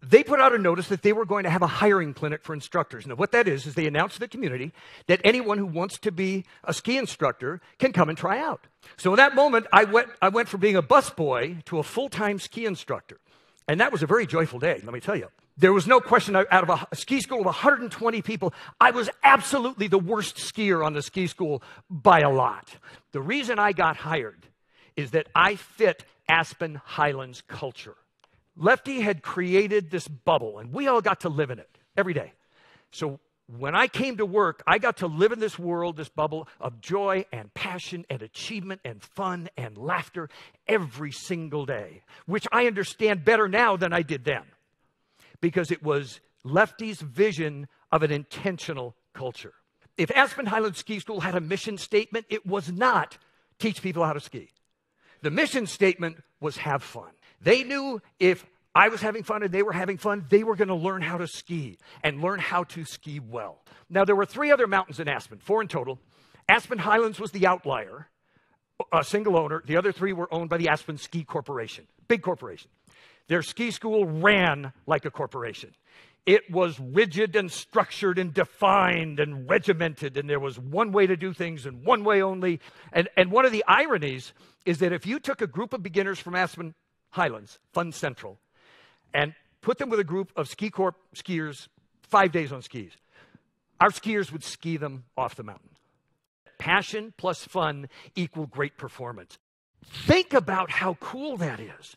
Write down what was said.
they put out a notice that they were going to have a hiring clinic for instructors. Now, what that is they announce to the community that anyone who wants to be a ski instructor can come and try out. So in that moment, I went from being a busboy to a full-time ski instructor. And that was a very joyful day, let me tell you. There was no question, out of a ski school of 120 people, I was absolutely the worst skier on the ski school by a lot. The reason I got hired is that I fit Aspen Highlands culture. Lefty had created this bubble, and we all got to live in it every day. So when I came to work, I got to live in this world, this bubble of joy and passion and achievement and fun and laughter every single day, which I understand better now than I did then, because it was Lefty's vision of an intentional culture. If Aspen Highlands Ski School had a mission statement, it was not teach people how to ski. The mission statement was have fun. They knew if I was having fun and they were having fun, they were going to learn how to ski and learn how to ski well. Now, there were 3 other mountains in Aspen, 4 in total. Aspen Highlands was the outlier, a single owner. The other 3 were owned by the Aspen Ski Corporation, big corporation. Their ski school ran like a corporation. It was rigid and structured and defined and regimented, and there was one way to do things and one way only. And one of the ironies is that if you took a group of beginners from Aspen Highlands, Fun Central, and put them with a group of Ski Corp skiers 5 days on skis, our skiers would ski them off the mountain. Passion plus fun equal great performance. Think about how cool that is.